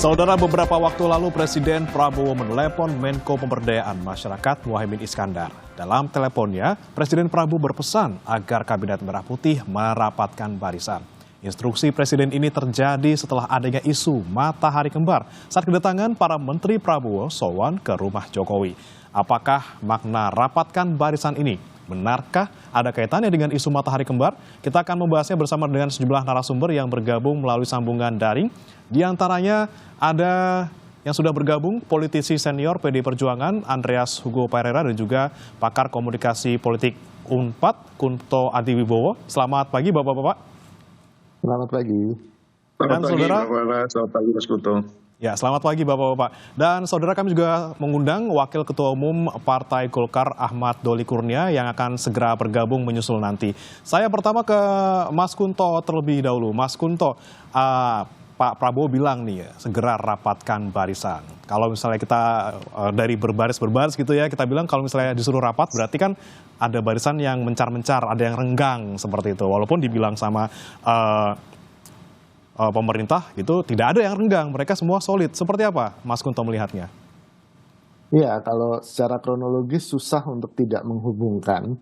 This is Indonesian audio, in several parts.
Saudara, beberapa waktu lalu Presiden Prabowo menelepon Menko Pemberdayaan Masyarakat Muhaimin Iskandar. Dalam teleponnya, Presiden Prabowo berpesan agar Kabinet Merah Putih merapatkan barisan. Instruksi Presiden ini terjadi setelah adanya isu matahari kembar saat kedatangan para Menteri Prabowo sowan ke rumah Jokowi. Apakah makna rapatkan barisan ini? Benarkah ada kaitannya dengan isu matahari kembar? Kita akan membahasnya bersama dengan sejumlah narasumber yang bergabung melalui sambungan daring. Di antaranya ada yang sudah bergabung, politisi senior PDI Perjuangan Andreas Hugo Pereira dan juga pakar komunikasi politik UNPAD Kunto Adiwibowo. Selamat pagi Bapak-Bapak. Selamat pagi. Dan saudara, selamat pagi Mas Kuto. Ya, selamat pagi Bapak-Bapak. Dan saudara, kami juga mengundang Wakil Ketua Umum Partai Golkar Ahmad Doli Kurnia yang akan segera bergabung menyusul nanti. Saya pertama ke Mas Kunto terlebih dahulu. Mas Kunto, Pak Prabowo bilang nih, segera rapatkan barisan. Kalau misalnya kita dari berbaris gitu ya, kita bilang kalau misalnya disuruh rapat berarti kan ada barisan yang mencar-mencar, ada yang renggang seperti itu. Walaupun dibilang sama pemerintah itu tidak ada yang renggang, mereka semua solid. Seperti apa Mas Kunto melihatnya? Ya, kalau secara kronologis susah untuk tidak menghubungkan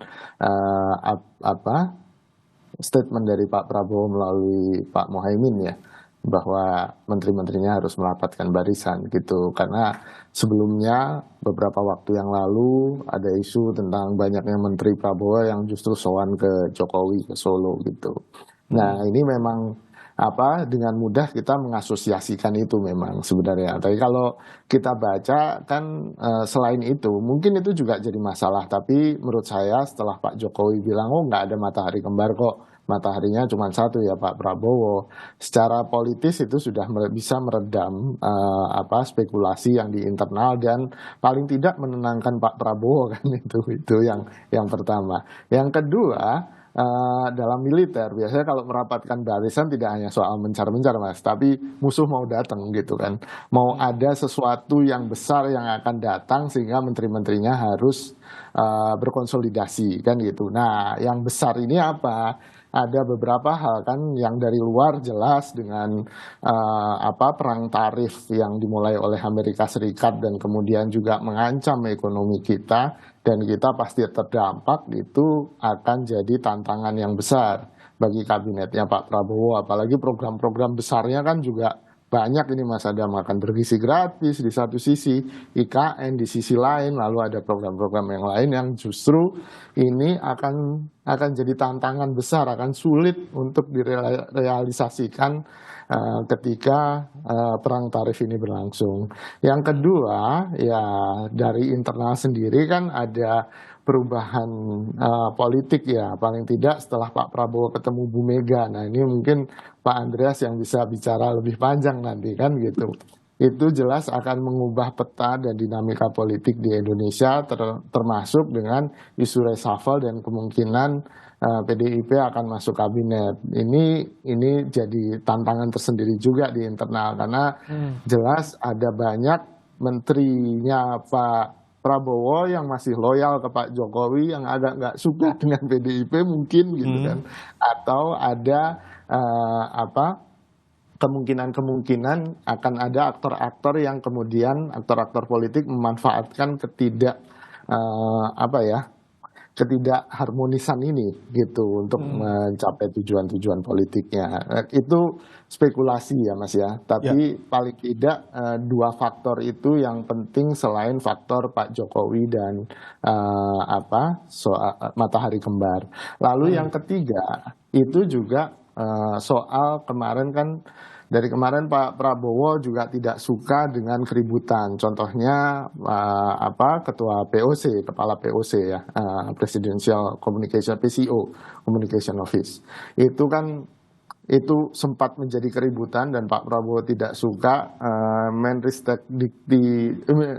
statement dari Pak Prabowo melalui Pak Muhaimin ya, bahwa menteri-menterinya harus merapatkan barisan gitu. Karena sebelumnya beberapa waktu yang lalu ada isu tentang banyaknya Menteri Prabowo yang justru sowan ke Jokowi ke Solo gitu. Nah, ini memang dengan mudah kita mengasosiasikan itu memang sebenarnya. Tapi kalau kita baca kan selain itu mungkin itu juga jadi masalah. Tapi menurut saya setelah Pak Jokowi bilang nggak ada matahari kembar kok, mataharinya cuma satu ya Pak Prabowo. Secara politis itu sudah bisa meredam spekulasi yang di internal dan paling tidak menenangkan Pak Prabowo kan itu yang pertama. Yang kedua, dalam militer biasanya kalau merapatkan barisan tidak hanya soal mencar-mencar Mas, tapi musuh mau datang gitu kan, mau ada sesuatu yang besar yang akan datang sehingga menteri-menterinya harus berkonsolidasi kan gitu. Nah, yang besar ini apa? Ada beberapa hal kan yang dari luar jelas dengan perang tarif yang dimulai oleh Amerika Serikat dan kemudian juga mengancam ekonomi kita dan kita pasti terdampak, itu akan jadi tantangan yang besar bagi kabinetnya Pak Prabowo. Apalagi program-program besarnya kan juga banyak ini Mas, ada makan bergizi gratis di satu sisi, IKN di sisi lain, lalu ada program-program yang lain yang justru ini akan jadi tantangan besar, akan sulit untuk direalisasikan ketika perang tarif ini berlangsung. Yang kedua, ya dari internal sendiri kan ada perubahan politik ya, paling tidak setelah Pak Prabowo ketemu Bu Mega. Nah, ini mungkin Pak Andreas yang bisa bicara lebih panjang nanti kan gitu. Itu jelas akan mengubah peta dan dinamika politik di Indonesia, termasuk dengan isu reshuffle dan kemungkinan PDIP akan masuk kabinet. Ini jadi tantangan tersendiri juga di internal karena jelas ada banyak menterinya Pak Prabowo yang masih loyal ke Pak Jokowi yang agak nggak suka dengan PDIP mungkin gitu kan, atau ada kemungkinan akan ada aktor-aktor yang kemudian aktor-aktor politik memanfaatkan ketidakharmonisan ini gitu untuk mencapai tujuan-tujuan politiknya. Itu spekulasi ya Mas ya. Tapi paling tidak dua faktor itu yang penting selain faktor Pak Jokowi dan soal matahari kembar. Lalu yang ketiga itu juga soal kemarin kan, dari kemarin Pak Prabowo juga tidak suka dengan keributan. Contohnya ketua POC, kepala POC ya, Presidential Communication PCO, Communication Office. Itu sempat menjadi keributan dan Pak Prabowo tidak suka.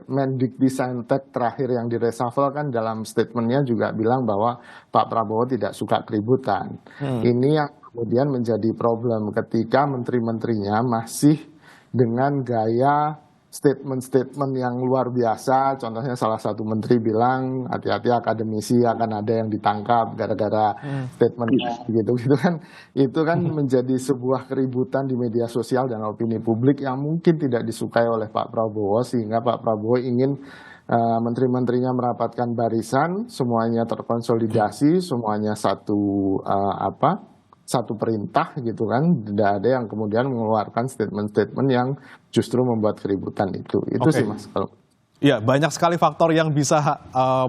Mendikbudristek terakhir yang direshuffle kan dalam statementnya juga bilang bahwa Pak Prabowo tidak suka keributan. Ini yang kemudian menjadi problem ketika menteri-menterinya masih dengan gaya statement-statement yang luar biasa. Contohnya salah satu menteri bilang hati-hati akademisi akan ada yang ditangkap gara-gara statementnya gitu gitu kan. Itu kan menjadi sebuah keributan di media sosial dan opini publik yang mungkin tidak disukai oleh Pak Prabowo, sehingga Pak Prabowo ingin menteri-menterinya merapatkan barisan, semuanya terkonsolidasi, semuanya satu perintah gitu kan, tidak ada yang kemudian mengeluarkan statement-statement yang justru membuat keributan itu sih Oke. Mas. Kalau Ya, banyak sekali faktor yang bisa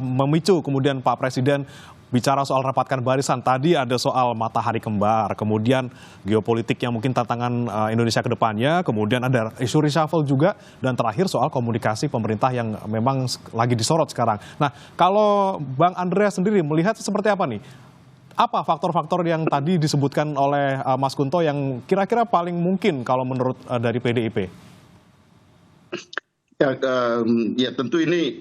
memicu kemudian Pak Presiden bicara soal rapatkan barisan. Tadi ada soal matahari kembar, kemudian geopolitik yang mungkin tantangan Indonesia ke depannya, kemudian ada isu reshuffle juga, dan terakhir soal komunikasi pemerintah yang memang lagi disorot sekarang. Nah, kalau Bang Andreas sendiri melihat seperti apa nih? Apa faktor-faktor yang tadi disebutkan oleh Mas Kunto yang kira-kira paling mungkin kalau menurut dari PDIP? Ya, ya tentu ini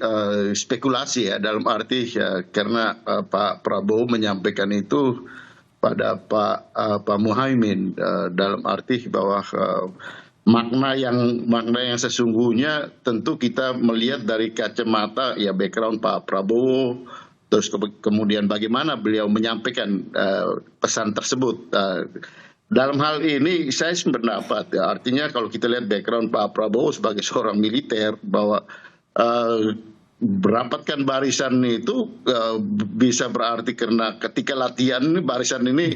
spekulasi ya, dalam arti ya, karena Pak Prabowo menyampaikan itu pada Pak Muhaimin, dalam arti bahwa makna yang sesungguhnya tentu kita melihat dari kacamata ya background Pak Prabowo, terus kemudian bagaimana beliau menyampaikan pesan tersebut. Dalam hal ini saya sependapat ya, artinya kalau kita lihat background Pak Prabowo sebagai seorang militer, bahwa merapatkan barisan itu bisa berarti karena ketika latihan ini barisan ini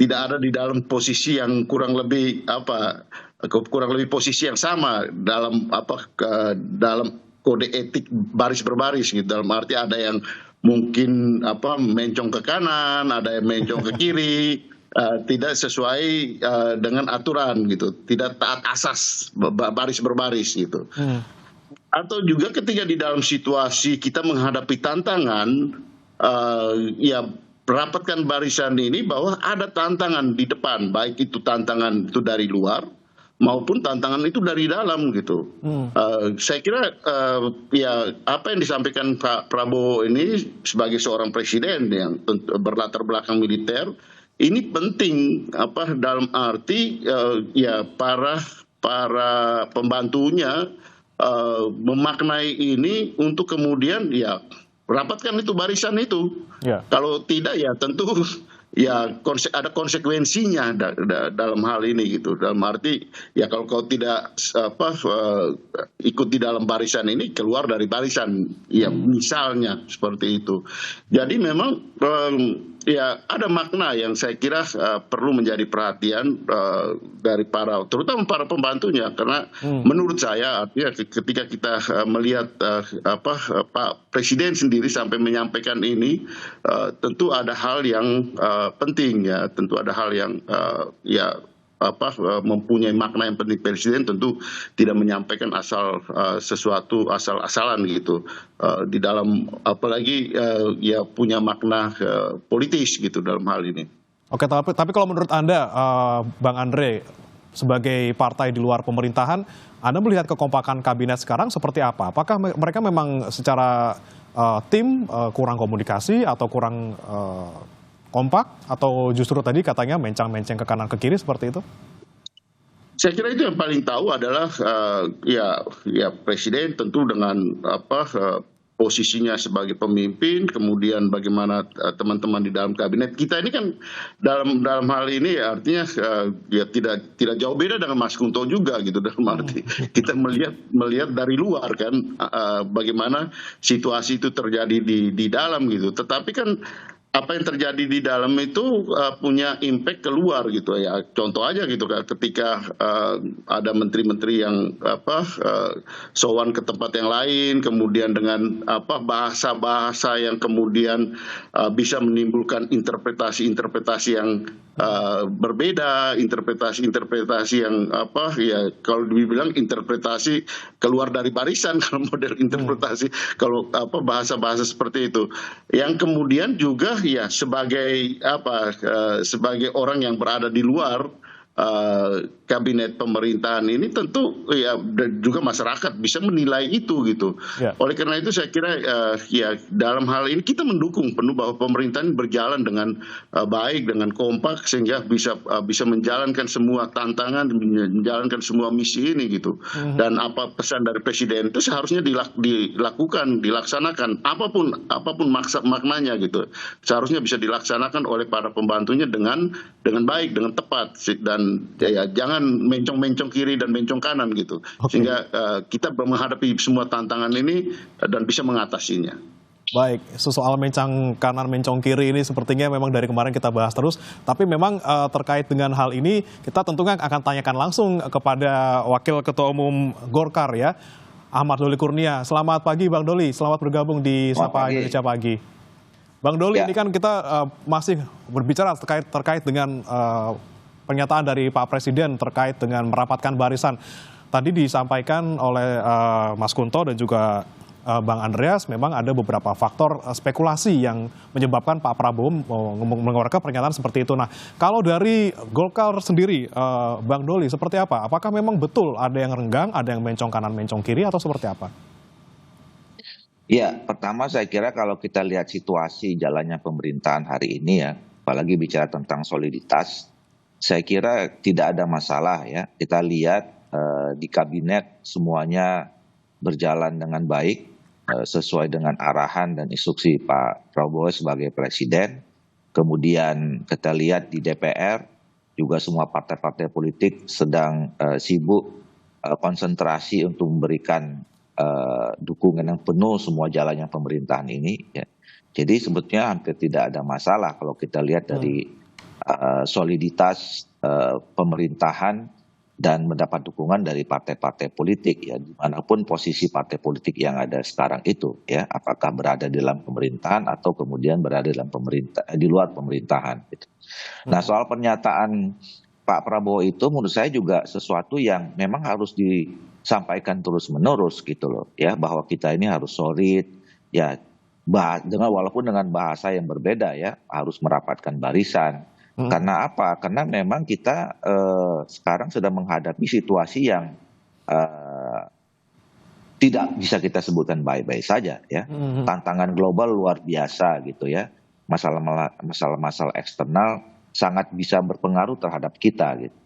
tidak ada di dalam posisi yang kurang lebih posisi yang sama dalam dalam kode etik baris berbaris gitu, dalam arti ada yang mungkin mencong ke kanan, ada yang mencong ke kiri, tidak sesuai dengan aturan gitu, tidak taat asas baris berbaris gitu. Atau juga ketika di dalam situasi kita menghadapi tantangan, ya rapatkan barisan ini bahwa ada tantangan di depan, baik itu tantangan itu dari luar maupun tantangan itu dari dalam gitu. Saya kira ya apa yang disampaikan Pak Prabowo ini sebagai seorang presiden yang berlatar belakang militer ini penting, dalam arti ya para pembantunya memaknai ini untuk kemudian ya rapatkan itu barisan itu. Kalau tidak ya tentu ya ada konsekuensinya dalam hal ini gitu, dalam arti ya kalau kau tidak ikut di dalam barisan ini, keluar dari barisan ya, misalnya seperti itu. Jadi memang ya ada makna yang saya kira perlu menjadi perhatian dari terutama para pembantunya, karena menurut saya artinya ketika kita melihat Pak Presiden sendiri sampai menyampaikan ini, tentu ada hal yang penting ya, tentu ada hal yang mempunyai makna yang penting. Presiden tentu tidak menyampaikan sesuatu asal-asalan gitu, di dalam apalagi ya punya makna politis gitu dalam hal ini. Oke, tapi kalau menurut Anda, Bang Andre, sebagai partai di luar pemerintahan, Anda melihat kekompakan kabinet sekarang seperti apa? Apakah mereka memang secara tim kurang komunikasi atau kurang kompak, atau justru tadi katanya mencang-menceng ke kanan ke kiri seperti itu? Saya kira itu yang paling tahu adalah ya Presiden tentu dengan posisinya sebagai pemimpin, kemudian bagaimana teman-teman di dalam kabinet kita ini kan dalam hal ini ya, artinya ya tidak jauh beda dengan Mas Kunto juga gitu, dalam arti kita melihat dari luar kan bagaimana situasi itu terjadi di dalam gitu. Tetapi kan apa yang terjadi di dalam itu punya impact keluar gitu ya. Contoh aja gitu kan, ketika ada menteri-menteri yang sowan ke tempat yang lain, kemudian dengan bahasa-bahasa yang kemudian bisa menimbulkan interpretasi-interpretasi yang berbeda, interpretasi yang ya kalau dibilang interpretasi keluar dari barisan kalau model interpretasi, kalau bahasa-bahasa seperti itu, yang kemudian juga ya sebagai sebagai orang yang berada di luar kabinet pemerintahan ini tentu ya dan juga masyarakat bisa menilai itu gitu. Ya. Oleh karena itu saya kira ya dalam hal ini kita mendukung penuh bahwa pemerintahan berjalan dengan baik, dengan kompak sehingga bisa menjalankan semua tantangan, menjalankan semua misi ini gitu. Dan apa pesan dari presiden itu seharusnya dilakukan, dilaksanakan apapun maknanya gitu. Seharusnya bisa dilaksanakan oleh para pembantunya dengan baik, dengan tepat dan ya jangan mencong-mencong kiri dan mencong kanan gitu. Sehingga kita menghadapi semua tantangan ini dan bisa mengatasinya. Baik, soal mencong kanan, mencong kiri ini sepertinya memang dari kemarin kita bahas terus. Tapi memang terkait dengan hal ini kita tentunya akan tanyakan langsung kepada Wakil Ketua Umum Golkar ya, Ahmad Doli Kurnia. Selamat pagi Bang Doli, selamat bergabung di Sapa Indonesia Pagi. Bang Doli, ini kan kita masih berbicara terkait dengan pernyataan dari Pak Presiden terkait dengan merapatkan barisan. Tadi disampaikan oleh Mas Kunto dan juga Bang Andreas, memang ada beberapa faktor spekulasi yang menyebabkan Pak Prabowo mengeluarkan pernyataan seperti itu. Nah, kalau dari Golkar sendiri, Bang Doli, seperti apa? Apakah memang betul ada yang renggang, ada yang mencong kanan, mencong kiri, atau seperti apa? Ya, pertama saya kira kalau kita lihat situasi jalannya pemerintahan hari ini ya, apalagi bicara tentang soliditas, saya kira tidak ada masalah ya. Kita lihat di kabinet semuanya berjalan dengan baik sesuai dengan arahan dan instruksi Pak Prabowo sebagai presiden. Kemudian kita lihat di DPR juga semua partai-partai politik sedang sibuk konsentrasi untuk memberikan dukungan yang penuh semua jalannya pemerintahan ini. Ya. Jadi sebetulnya hampir tidak ada masalah kalau kita lihat dari soliditas pemerintahan dan mendapat dukungan dari partai-partai politik ya, dimanapun posisi partai politik yang ada sekarang itu ya, apakah berada di dalam pemerintahan atau kemudian berada dalam di luar pemerintahan gitu. Nah, soal pernyataan Pak Prabowo itu menurut saya juga sesuatu yang memang harus disampaikan terus-menerus gitu loh ya, bahwa kita ini harus solid ya, walaupun dengan bahasa yang berbeda ya, harus merapatkan barisan. Karena apa? Karena memang kita sekarang sedang menghadapi situasi yang tidak bisa kita sebutkan baik-baik saja ya. Tantangan global luar biasa gitu ya. Masalah-masalah eksternal sangat bisa berpengaruh terhadap kita gitu.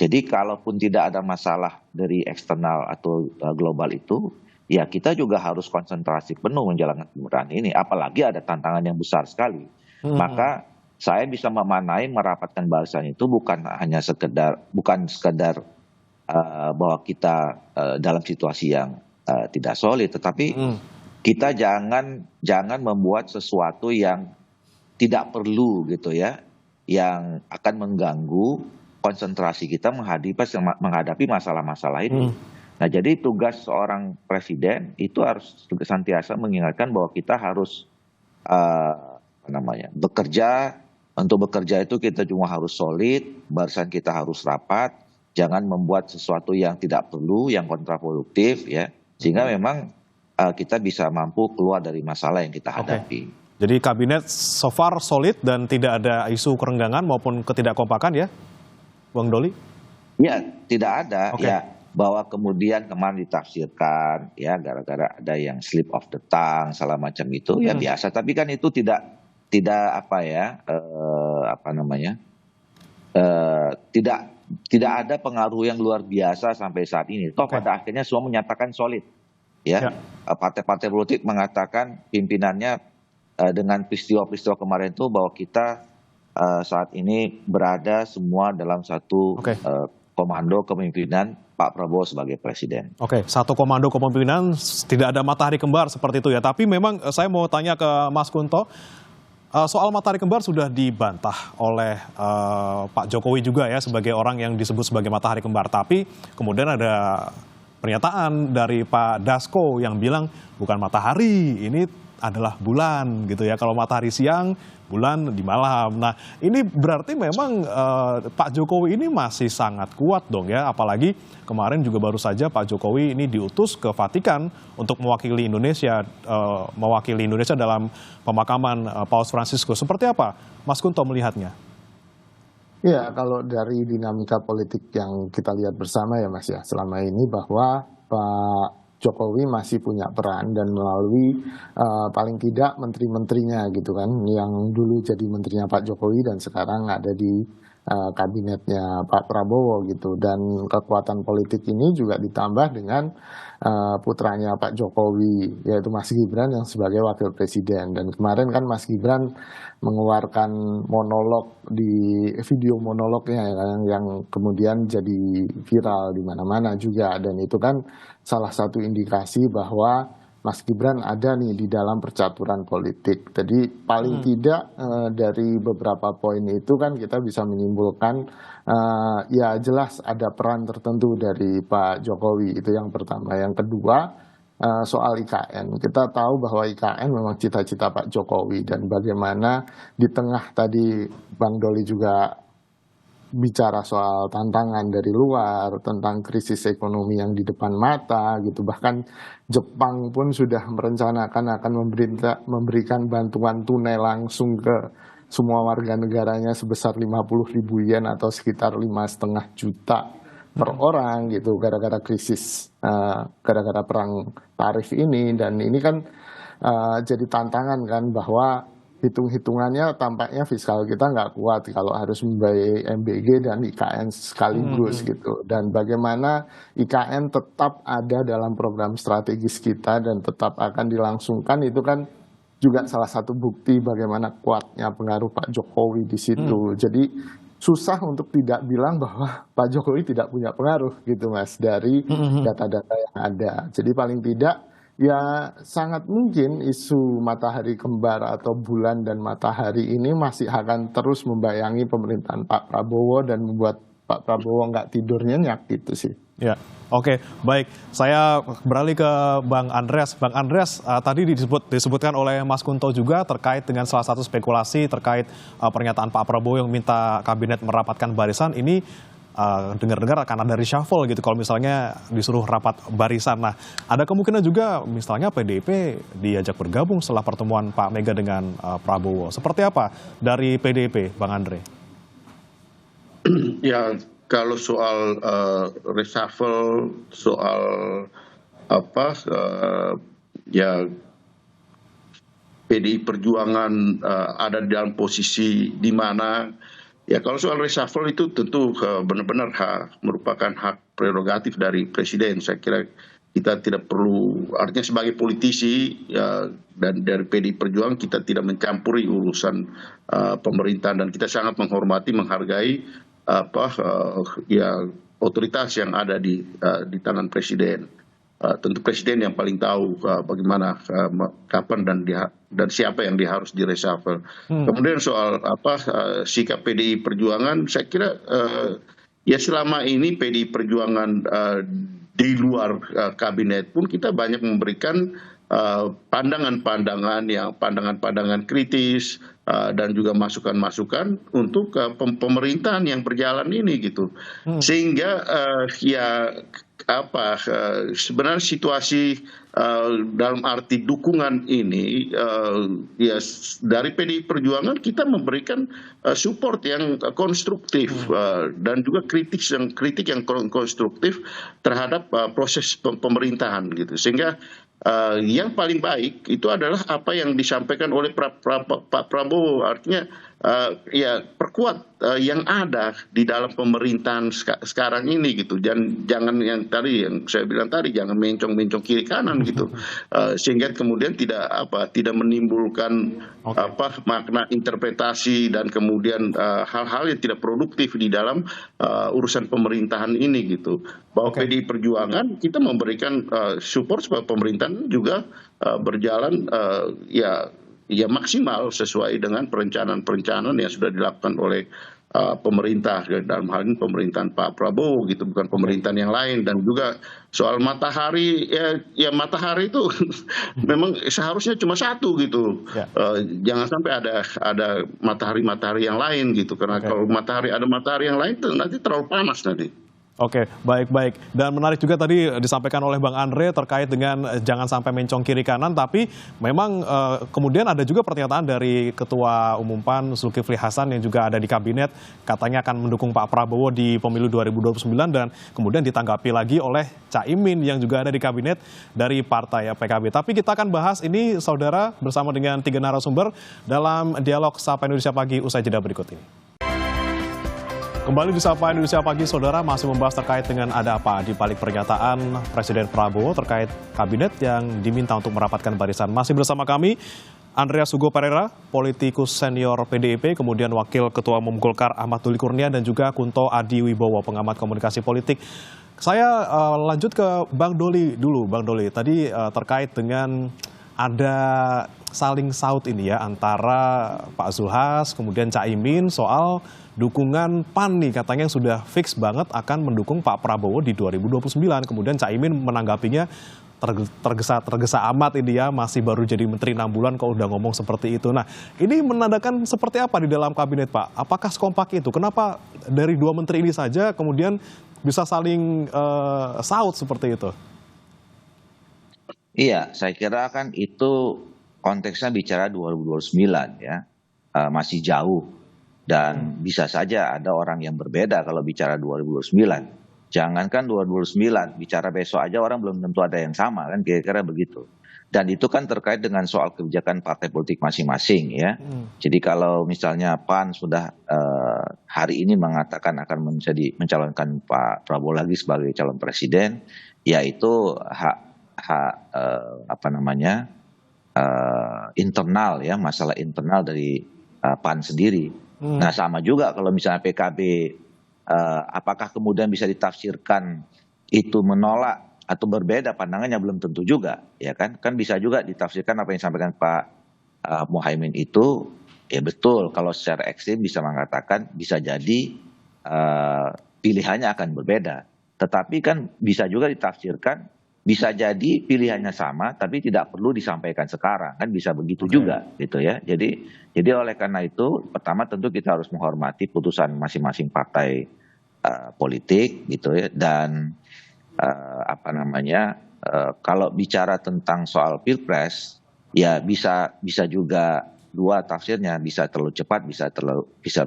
Jadi kalaupun tidak ada masalah dari eksternal atau global itu, ya kita juga harus konsentrasi penuh menjalankan pemerintahan ini. Apalagi ada tantangan yang besar sekali. Maka saya bisa memanai merapatkan barisan itu bukan sekedar bahwa kita dalam situasi yang tidak solid, tetapi kita jangan membuat sesuatu yang tidak perlu gitu ya, yang akan mengganggu konsentrasi kita menghadapi masalah-masalah ini. Nah, jadi tugas seorang presiden itu harus senantiasa mengingatkan bahwa kita harus bekerja. Untuk bekerja itu kita cuma harus solid, barisan kita harus rapat, jangan membuat sesuatu yang tidak perlu, yang kontraproduktif ya, sehingga memang kita bisa mampu keluar dari masalah yang kita hadapi. Jadi kabinet so far solid dan tidak ada isu kerenggangan maupun ketidakkompakan ya, Bang Doli? Ya, tidak ada ya, bahwa kemudian kemarin ditafsirkan ya gara-gara ada yang slip of the tongue, salah macam itu ya biasa, tapi kan itu tidak tidak ada pengaruh yang luar biasa sampai saat ini. Toh pada akhirnya semua menyatakan solid ya. Partai-partai politik mengatakan pimpinannya dengan peristiwa-peristiwa kemarin itu bahwa kita saat ini berada semua dalam satu komando kepemimpinan Pak Prabowo sebagai presiden. Satu komando kepemimpinan, tidak ada matahari kembar seperti itu ya. Tapi memang saya mau tanya ke Mas Kunto, soal matahari kembar sudah dibantah oleh Pak Jokowi juga ya sebagai orang yang disebut sebagai matahari kembar. Tapi kemudian ada pernyataan dari Pak Dasko yang bilang bukan matahari, ini adalah bulan gitu ya. Kalau matahari siang, bulan di malam. Nah, ini berarti memang Pak Jokowi ini masih sangat kuat dong ya. Apalagi kemarin juga baru saja Pak Jokowi ini diutus ke Vatikan untuk mewakili Indonesia dalam pemakaman Paus Fransiskus. Seperti apa Mas Kunto melihatnya? Ya, kalau dari dinamika politik yang kita lihat bersama ya Mas ya, selama ini bahwa Pak Jokowi masih punya peran dan melalui paling tidak menteri-menterinya gitu kan, yang dulu jadi menterinya Pak Jokowi dan sekarang ada di kabinetnya Pak Prabowo gitu. Dan kekuatan politik ini juga ditambah dengan putranya Pak Jokowi, yaitu Mas Gibran yang sebagai wakil presiden. Dan kemarin kan Mas Gibran mengeluarkan monolog di video monolognya ya, yang kemudian jadi viral di mana-mana juga, dan itu kan salah satu indikasi bahwa Mas Gibran ada nih di dalam percaturan politik. Jadi paling tidak dari beberapa poin itu kan kita bisa menyimpulkan ya jelas ada peran tertentu dari Pak Jokowi, itu yang pertama. Yang kedua, soal IKN. Kita tahu bahwa IKN memang cita-cita Pak Jokowi, dan bagaimana di tengah tadi Bang Doli juga bicara soal tantangan dari luar, tentang krisis ekonomi yang di depan mata gitu. Bahkan Jepang pun sudah merencanakan akan memberikan bantuan tunai langsung ke semua warga negaranya sebesar 50.000 yen atau sekitar 5,5 juta per orang gitu, gara-gara krisis, gara-gara perang tarif ini. Dan ini kan jadi tantangan kan, bahwa hitung-hitungannya tampaknya fiskal kita nggak kuat kalau harus membayar MBG dan IKN sekaligus gitu. Dan bagaimana IKN tetap ada dalam program strategis kita dan tetap akan dilangsungkan, itu kan juga salah satu bukti bagaimana kuatnya pengaruh Pak Jokowi di situ. Jadi susah untuk tidak bilang bahwa Pak Jokowi tidak punya pengaruh gitu Mas, dari data-data yang ada. Jadi paling tidak ya sangat mungkin isu matahari kembar atau bulan dan matahari ini masih akan terus membayangi pemerintahan Pak Prabowo dan membuat Pak Prabowo nggak tidur nyenyak gitu sih. Ya, oke, baik. Saya beralih ke Bang Andreas. Bang Andreas, tadi disebutkan oleh Mas Kunto juga terkait dengan salah satu spekulasi terkait pernyataan Pak Prabowo yang minta kabinet merapatkan barisan ini. Dengar-dengar akan ada reshuffle gitu kalau misalnya disuruh rapat barisan. Nah, ada kemungkinan juga misalnya PDIP diajak bergabung setelah pertemuan Pak Mega dengan Prabowo. Seperti apa dari PDIP, Bang Andre? Ya, kalau soal reshuffle, soal apa, ya PDI Perjuangan ada di dalam posisi di mana. Ya, kalau soal reshuffle itu tentu benar-benar merupakan hak prerogatif dari presiden. Saya kira kita tidak perlu, artinya sebagai politisi ya, dan dari PDI Perjuangan kita tidak mencampuri urusan pemerintahan, dan kita sangat menghormati, menghargai ya otoritas yang ada di tangan presiden. Tentu presiden yang paling tahu bagaimana, kapan dan siapa yang harus direshuffle. Kemudian soal sikap PDI Perjuangan, saya kira ya selama ini PDI Perjuangan di luar kabinet pun kita banyak memberikan pandangan-pandangan kritis dan juga masukan-masukan untuk pemerintahan yang berjalan ini gitu. Sehingga ya sebenarnya situasi dalam arti dukungan ini ya dari PDI Perjuangan kita memberikan support yang konstruktif dan juga kritik yang konstruktif terhadap proses pemerintahan gitu. Sehingga yang paling baik itu adalah apa yang disampaikan oleh Pak Prabowo, artinya ya perkuat yang ada di dalam pemerintahan sekarang ini gitu. Jangan yang tadi yang saya bilang tadi, jangan mencong-mencong kiri kanan gitu, sehingga kemudian tidak menimbulkan makna interpretasi dan kemudian hal-hal yang tidak produktif di dalam urusan pemerintahan ini gitu. Bahwa PDI Perjuangan kita memberikan support supaya pemerintahan juga berjalan ya maksimal sesuai dengan perencanaan yang sudah dilakukan oleh pemerintah, dalam hal ini pemerintahan Pak Prabowo gitu, bukan pemerintahan yang lain. Dan juga soal matahari, ya matahari itu memang seharusnya cuma satu gitu. Jangan sampai ada matahari yang lain gitu, karena kalau ada matahari yang lain nanti terlalu panas nanti. Oke, baik-baik. Dan menarik juga tadi disampaikan oleh Bang Andre terkait dengan jangan sampai mencong kiri kanan, tapi memang kemudian ada juga pernyataan dari Ketua Umum PAN Zulkifli Hasan yang juga ada di kabinet, katanya akan mendukung Pak Prabowo di pemilu 2029 dan kemudian ditanggapi lagi oleh Caimin yang juga ada di kabinet dari partai PKB. Tapi kita akan bahas ini, saudara, bersama dengan 3 narasumber dalam dialog Sapa Indonesia Pagi usai jeda berikut ini. Kembali di Sapa Indonesia Pagi, saudara, masih membahas terkait dengan ada apa di balik pernyataan Presiden Prabowo terkait kabinet yang diminta untuk merapatkan barisan. Masih bersama kami, Andreas Hugo Pereira, politikus senior PDIP, kemudian Wakil Ketua Umum Golkar Ahmad Doli Kurnia, dan juga Kunto Adi Wibowo, pengamat komunikasi politik. Saya lanjut ke Bang Doli dulu. Bang Doli, tadi terkait dengan ada saling saut ini ya antara Pak Zulhas kemudian Caimin soal dukungan PAN nih, katanya yang sudah fix banget akan mendukung Pak Prabowo di 2029. Kemudian Caimin menanggapinya tergesa amat ini ya, masih baru jadi menteri 6 bulan kok udah ngomong seperti itu. Nah, ini menandakan seperti apa di dalam kabinet, Pak? Apakah sekompak itu? Kenapa dari 2 menteri ini saja kemudian bisa saling saut seperti itu? Iya, saya kira kan itu konteksnya bicara 2029 ya, masih jauh. Dan bisa saja ada orang yang berbeda kalau bicara 2029. Jangankan 2029, bicara besok aja orang belum tentu ada yang sama kan, kira-kira begitu. Dan itu kan terkait dengan soal kebijakan partai politik masing-masing ya. Jadi kalau misalnya PAN sudah hari ini mengatakan akan mencalonkan Pak Prabowo lagi sebagai calon presiden, ya itu hak internal ya, masalah internal dari PAN sendiri. Nah sama juga kalau misalnya PKB, apakah kemudian bisa ditafsirkan itu menolak atau berbeda pandangannya, belum tentu juga, ya kan? Kan bisa juga ditafsirkan apa yang disampaikan Pak Muhaimin itu, ya betul. Kalau secara ekstrim bisa mengatakan bisa jadi pilihannya akan berbeda. Tetapi kan bisa juga ditafsirkan bisa jadi pilihannya sama tapi tidak perlu disampaikan sekarang, kan bisa begitu juga gitu ya. Jadi oleh karena itu pertama tentu kita harus menghormati putusan masing-masing partai politik gitu ya. Dan kalau bicara tentang soal pilpres ya bisa juga dua tafsirnya, bisa terlalu cepat, bisa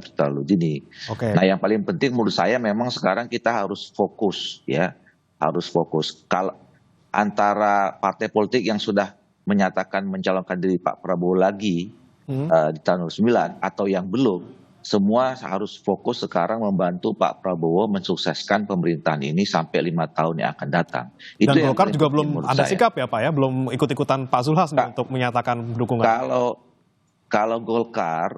terlalu dini. Nah yang paling penting menurut saya memang sekarang kita harus fokus ya, harus fokus. Kalau antara partai politik yang sudah menyatakan mencalonkan diri Pak Prabowo lagi di tahun 2009 atau yang belum, semua harus fokus sekarang membantu Pak Prabowo mensukseskan pemerintahan ini sampai 5 tahun yang akan datang. Dan Golkar juga belum ada sikap ya Pak ya, belum ikut-ikutan Pak Zulhas untuk menyatakan dukungan. Kalau Golkar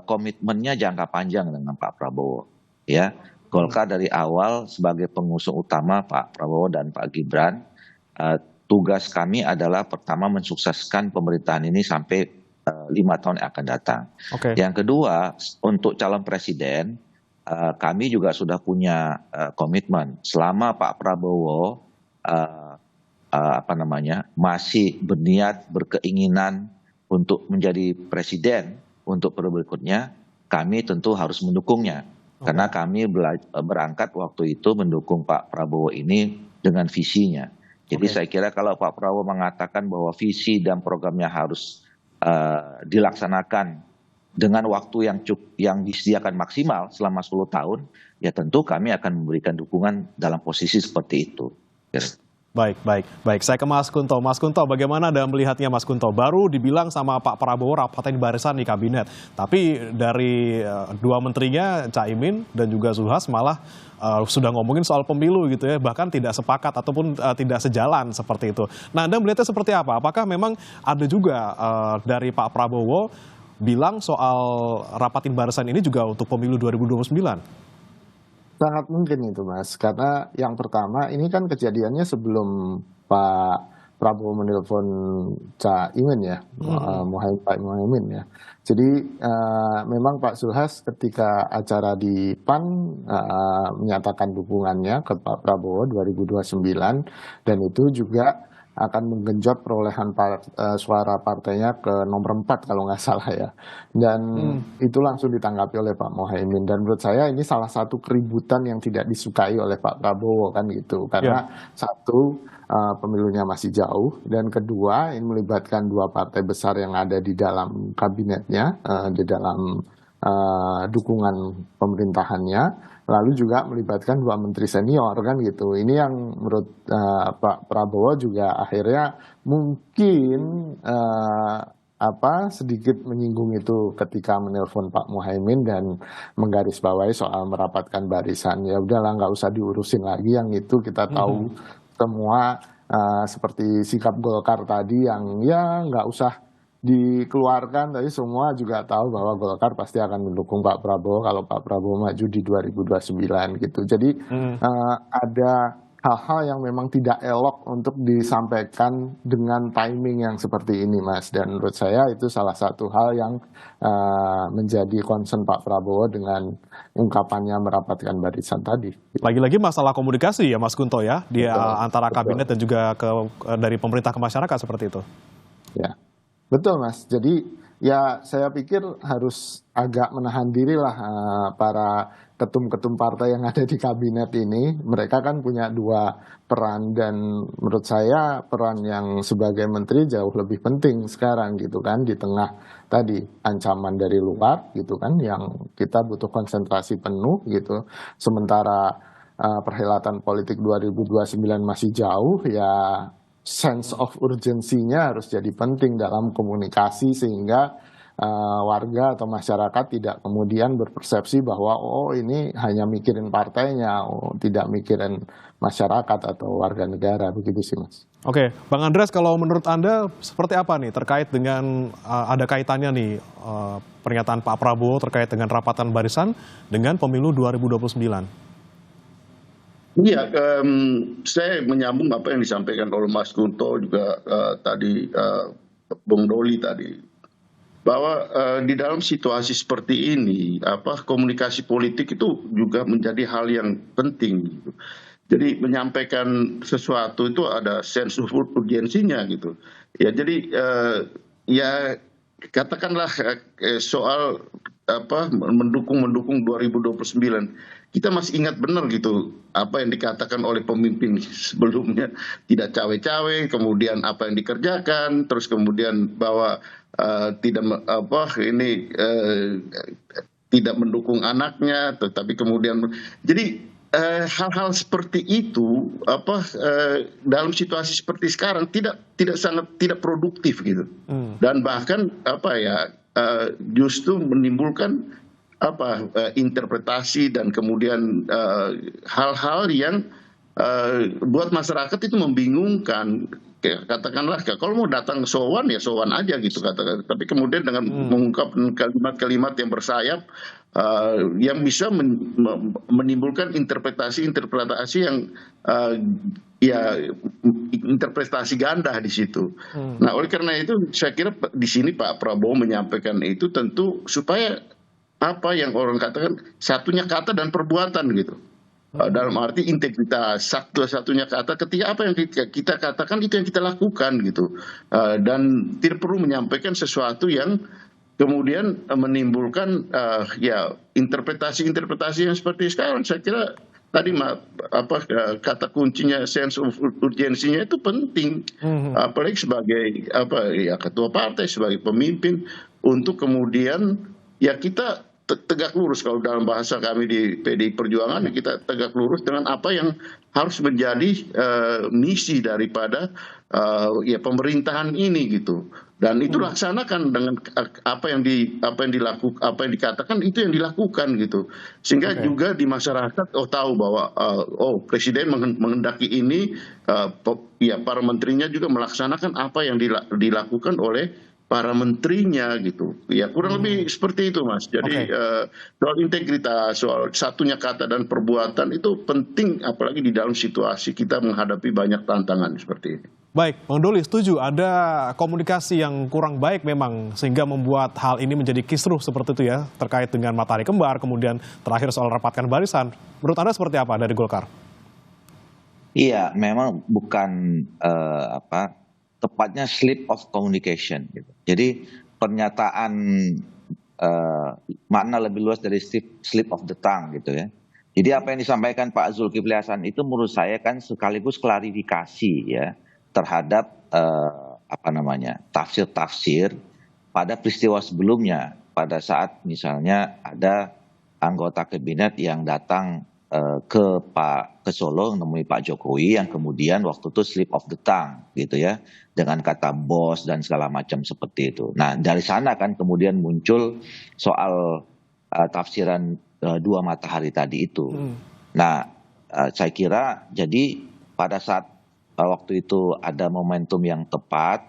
komitmennya jangka panjang dengan Pak Prabowo ya. Golkar dari awal sebagai pengusung utama Pak Prabowo dan Pak Gibran, tugas kami adalah pertama mensukseskan pemerintahan ini sampai 5 tahun yang akan datang. Yang kedua, untuk calon presiden kami juga sudah punya komitmen selama Pak Prabowo masih berniat, berkeinginan untuk menjadi presiden untuk periode berikutnya, kami tentu harus mendukungnya. Karena kami berangkat waktu itu mendukung Pak Prabowo ini dengan visinya. Jadi saya kira kalau Pak Prabowo mengatakan bahwa visi dan programnya harus dilaksanakan dengan waktu yang disediakan maksimal selama 10 tahun, ya tentu kami akan memberikan dukungan dalam posisi seperti itu. Baik. Saya ke Mas Kunto. Mas Kunto, bagaimana Anda melihatnya Mas Kunto? Baru dibilang sama Pak Prabowo rapatin barisan di kabinet, tapi dari 2 menterinya Caimin dan juga Zulhas malah sudah ngomongin soal pemilu gitu ya, bahkan tidak sepakat ataupun tidak sejalan seperti itu. Nah, Anda melihatnya seperti apa? Apakah memang ada juga dari Pak Prabowo bilang soal rapatin barisan ini juga untuk pemilu 2029? Sangat mungkin itu Mas, karena yang pertama ini kan kejadiannya sebelum Pak Prabowo menelpon Caimin ya, Pak Muhaimin ya. Jadi memang Pak Zulhas ketika acara di PAN menyatakan dukungannya ke Pak Prabowo 2029, dan itu juga akan menggenjot perolehan suara partainya ke nomor 4 kalau nggak salah ya. Dan itu langsung ditanggapi oleh Pak Muhaimin. Dan menurut saya ini salah satu keributan yang tidak disukai oleh Pak Prabowo kan gitu. Karena satu, pemilunya masih jauh, dan kedua ini melibatkan dua partai besar yang ada di dalam kabinetnya, di dalam dukungan pemerintahannya. Lalu juga melibatkan dua menteri senior kan gitu. Ini yang menurut Pak Prabowo juga akhirnya mungkin sedikit menyinggung itu ketika menelpon Pak Muhaimin dan menggarisbawahi soal merapatkan barisan. Ya udahlah, nggak usah diurusin lagi yang itu, kita tahu semua, seperti sikap Golkar tadi yang ya nggak usah dikeluarkan, tapi semua juga tahu bahwa Golkar pasti akan mendukung Pak Prabowo kalau Pak Prabowo maju di 2029 gitu. Jadi ada hal-hal yang memang tidak elok untuk disampaikan dengan timing yang seperti ini, Mas. Dan menurut saya itu salah satu hal yang menjadi concern Pak Prabowo dengan ungkapannya merapatkan barisan tadi. Lagi-lagi masalah komunikasi ya Mas Kunto ya, di antara kabinet dan juga dari pemerintah ke masyarakat seperti itu. Ya. Betul, Mas. Jadi ya saya pikir harus agak menahan diri lah para ketum-ketum partai yang ada di kabinet ini. Mereka kan punya dua peran, dan menurut saya peran yang sebagai menteri jauh lebih penting sekarang gitu kan, di tengah tadi ancaman dari luar gitu kan, yang kita butuh konsentrasi penuh gitu. Sementara perhelatan politik 2029 masih jauh, ya sense of urgency-nya harus jadi penting dalam komunikasi sehingga warga atau masyarakat tidak kemudian berpersepsi bahwa oh ini hanya mikirin partainya, tidak mikirin masyarakat atau warga negara, begitu sih Mas. Oke, Bang Andreas, kalau menurut Anda seperti apa nih terkait dengan ada kaitannya nih pernyataan Pak Prabowo terkait dengan rapatan barisan dengan pemilu 2029? Iya, saya menyambung apa yang disampaikan oleh Mas Kunto juga tadi, Bung Doli tadi, bahwa di dalam situasi seperti ini, komunikasi politik itu juga menjadi hal yang penting. Gitu. Jadi menyampaikan sesuatu itu ada sense of urgensinya gitu. Ya, jadi ya katakanlah soal mendukung 2029. Kita masih ingat benar gitu apa yang dikatakan oleh pemimpin sebelumnya, tidak cawe-cawe, kemudian apa yang dikerjakan, terus kemudian bahwa tidak mendukung anaknya, tetapi kemudian jadi hal-hal seperti itu dalam situasi seperti sekarang tidak produktif gitu, dan bahkan justru menimbulkan interpretasi dan kemudian hal-hal yang buat masyarakat itu membingungkan. Katakanlah kalau mau datang sowan ya sowan aja gitu katakan, tapi kemudian dengan mengungkapkan kalimat-kalimat yang bersayap yang bisa menimbulkan interpretasi yang interpretasi ganda di situ. Nah, oleh karena itu saya kira di sini Pak Prabowo menyampaikan itu tentu supaya apa yang orang katakan satunya kata dan perbuatan gitu. Dalam arti integritas, satu-satunya kata ketika apa yang kita katakan itu yang kita lakukan gitu. Dan tidak perlu menyampaikan sesuatu yang kemudian menimbulkan interpretasi yang seperti sekarang. Saya kira tadi kata kuncinya sense of urgensinya itu penting, apalagi sebagai ketua partai, sebagai pemimpin, untuk kemudian ya kita tegak lurus, kalau dalam bahasa kami di PDI Perjuangan kita tegak lurus dengan apa yang harus menjadi misi daripada pemerintahan ini gitu. Dan itu laksanakan dengan apa yang dikatakan itu yang dilakukan gitu, sehingga juga di masyarakat tahu bahwa presiden menghendaki ini, para menterinya juga melaksanakan apa yang dilakukan oleh para menterinya gitu. Ya kurang lebih seperti itu Mas. Jadi soal integritas, soal satunya kata dan perbuatan itu penting, apalagi di dalam situasi kita menghadapi banyak tantangan seperti ini. Baik, Bang Doli setuju ada komunikasi yang kurang baik memang sehingga membuat hal ini menjadi kisruh seperti itu ya, terkait dengan matahari kembar, kemudian terakhir soal rapatkan barisan. Menurut Anda seperti apa dari Golkar? Iya, memang bukan apa tepatnya slip of communication gitu. Jadi pernyataan eh, makna lebih luas dari slip of the tongue gitu ya. Jadi apa yang disampaikan Pak Zulkifli Hasan itu menurut saya kan sekaligus klarifikasi ya terhadap apa namanya tafsir-tafsir pada peristiwa sebelumnya pada saat misalnya ada anggota kabinet yang datang ke Solo menemui Pak Jokowi yang kemudian waktu itu slip of the tongue gitu ya dengan kata bos dan segala macam seperti itu. Nah dari sana kan kemudian muncul soal tafsiran dua matahari tadi itu. Nah saya kira jadi pada saat waktu itu ada momentum yang tepat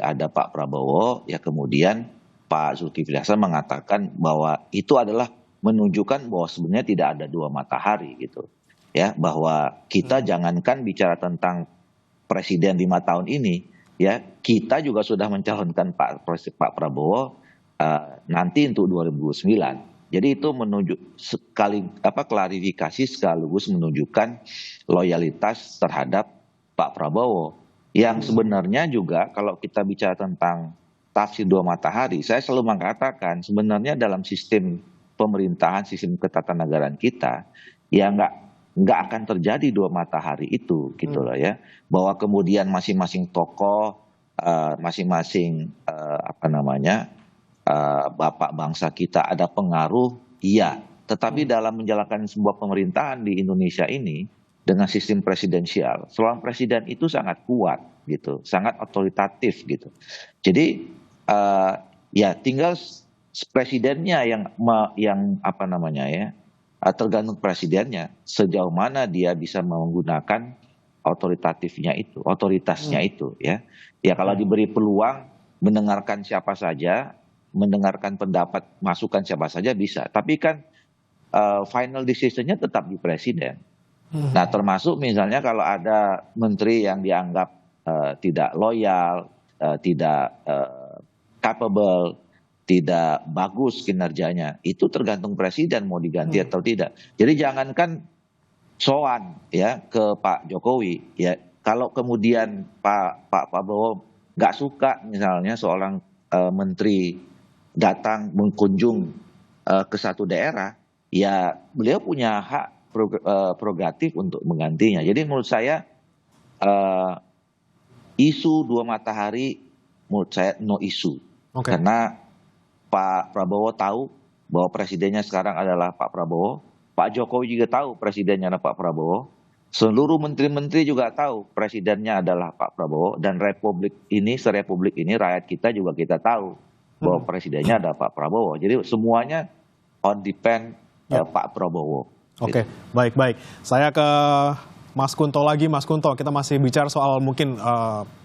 ada Pak Prabowo ya kemudian Pak Zulkifli Hasan mengatakan bahwa itu adalah menunjukkan bahwa sebenarnya tidak ada dua matahari gitu ya bahwa kita jangankan bicara tentang presiden 5 tahun ini ya kita juga sudah mencalonkan Pak Prabowo nanti untuk 2029. Jadi itu menunjuk sekali klarifikasi sekaligus menunjukkan loyalitas terhadap Pak Prabowo yang sebenarnya juga kalau kita bicara tentang tafsir dua matahari, saya selalu mengatakan sebenarnya dalam sistem pemerintahan, sistem ketatanegaraan kita, ya nggak akan terjadi dua matahari itu, gitu loh ya. Bahwa kemudian masing-masing tokoh, masing-masing apa namanya bapak bangsa kita ada pengaruh, iya. Tetapi dalam menjalankan sebuah pemerintahan di Indonesia ini dengan sistem presidensial, seorang presiden itu sangat kuat, gitu, sangat otoritatif, gitu. Jadi ya tinggal presidennya yang apa namanya ya tergantung presidennya sejauh mana dia bisa menggunakan otoritasnya itu ya kalau diberi peluang mendengarkan siapa saja, mendengarkan pendapat masukan siapa saja bisa, tapi kan final decisionnya tetap di presiden. Nah termasuk misalnya kalau ada menteri yang dianggap tidak loyal, tidak capable, tidak bagus kinerjanya, itu tergantung presiden mau diganti atau tidak. Jadi jangankan soan ya ke Pak Jokowi ya, kalau kemudian Pak Prabowo nggak suka misalnya seorang menteri datang mengunjung ke satu daerah, ya beliau punya hak prerogatif untuk menggantinya. Jadi menurut saya isu dua matahari menurut saya no isu. Karena Pak Prabowo tahu bahwa presidennya sekarang adalah Pak Prabowo. Pak Jokowi juga tahu presidennya adalah Pak Prabowo. Seluruh menteri-menteri juga tahu presidennya adalah Pak Prabowo. Dan republik ini, serepublik ini, rakyat kita juga kita tahu bahwa presidennya adalah Pak Prabowo. Jadi semuanya on depend Pak Prabowo. Oke, baik. Saya ke Mas Kunto lagi, Mas Kunto, kita masih bicara soal mungkin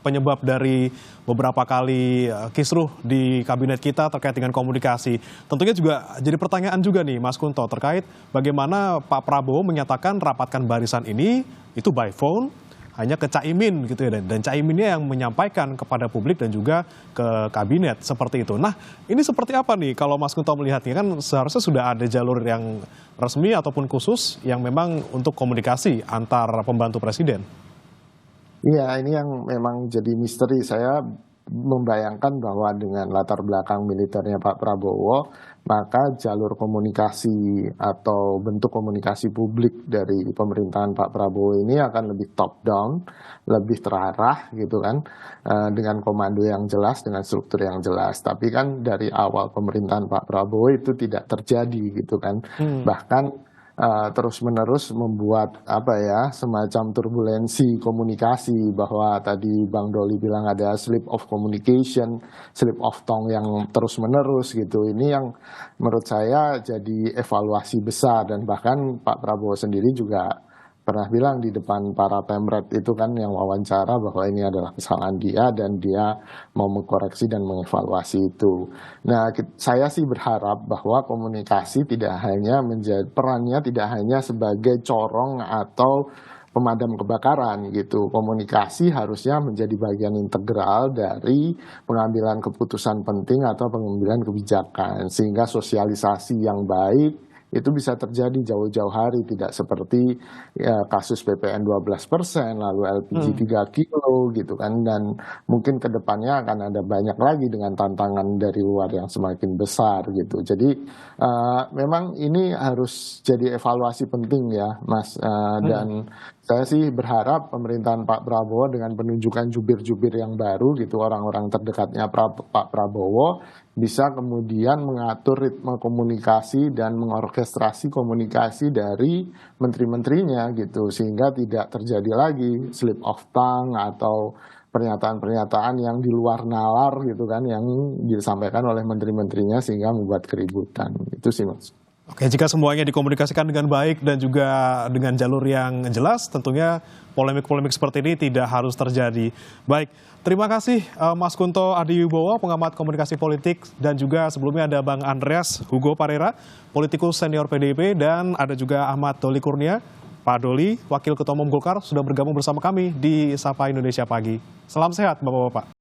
penyebab dari beberapa kali kisruh di kabinet kita terkait dengan komunikasi. Tentunya juga jadi pertanyaan juga nih Mas Kunto terkait bagaimana Pak Prabowo menyatakan rapatkan barisan ini itu by phone hanya ke Caimin gitu ya, dan Caiminnya yang menyampaikan kepada publik dan juga ke kabinet seperti itu. Nah ini seperti apa nih kalau Mas Kunto melihatnya, kan seharusnya sudah ada jalur yang resmi ataupun khusus yang memang untuk komunikasi antar pembantu presiden. Iya, ini yang memang jadi misteri. Saya membayangkan bahwa dengan latar belakang militernya Pak Prabowo, maka jalur komunikasi atau bentuk komunikasi publik dari pemerintahan Pak Prabowo ini akan lebih top down, lebih terarah gitu kan, dengan komando yang jelas, dengan struktur yang jelas. Tapi kan dari awal pemerintahan Pak Prabowo itu tidak terjadi gitu kan, bahkan terus-menerus membuat semacam turbulensi komunikasi, bahwa tadi Bang Doli bilang ada slip of communication, slip of tongue yang terus-menerus gitu. Ini yang menurut saya jadi evaluasi besar, dan bahkan Pak Prabowo sendiri juga pernah bilang di depan para pemret itu kan yang wawancara bahwa ini adalah kesalahan dia dan dia mau mengkoreksi dan mengevaluasi itu. Nah, saya sih berharap bahwa komunikasi tidak hanya perannya tidak hanya sebagai corong atau pemadam kebakaran gitu. Komunikasi harusnya menjadi bagian integral dari pengambilan keputusan penting atau pengambilan kebijakan, sehingga sosialisasi yang baik itu bisa terjadi jauh-jauh hari, tidak seperti ya, kasus PPN 12%, lalu LPG 3 kilo gitu kan, dan mungkin ke depannya akan ada banyak lagi dengan tantangan dari luar yang semakin besar gitu. Jadi memang ini harus jadi evaluasi penting ya Mas, dan saya sih berharap pemerintahan Pak Prabowo dengan penunjukan jubir-jubir yang baru gitu, orang-orang terdekatnya Pak Prabowo bisa kemudian mengatur ritme komunikasi dan mengorkestrasi komunikasi dari menteri-menterinya gitu, sehingga tidak terjadi lagi slip of tongue atau pernyataan-pernyataan yang di luar nalar gitu kan, yang disampaikan oleh menteri-menterinya sehingga membuat keributan. Itu sih Mas. Oke, jika semuanya dikomunikasikan dengan baik dan juga dengan jalur yang jelas, tentunya polemik-polemik seperti ini tidak harus terjadi. Baik, terima kasih Mas Kunto Adiwibowo, pengamat komunikasi politik, dan juga sebelumnya ada Bang Andreas Hugo Parera, politikus senior PDIP, dan ada juga Ahmad Doli Kurnia. Pak Doli, Wakil Ketua Umum Golkar, sudah bergabung bersama kami di Sapa Indonesia Pagi. Salam sehat Bapak-Bapak.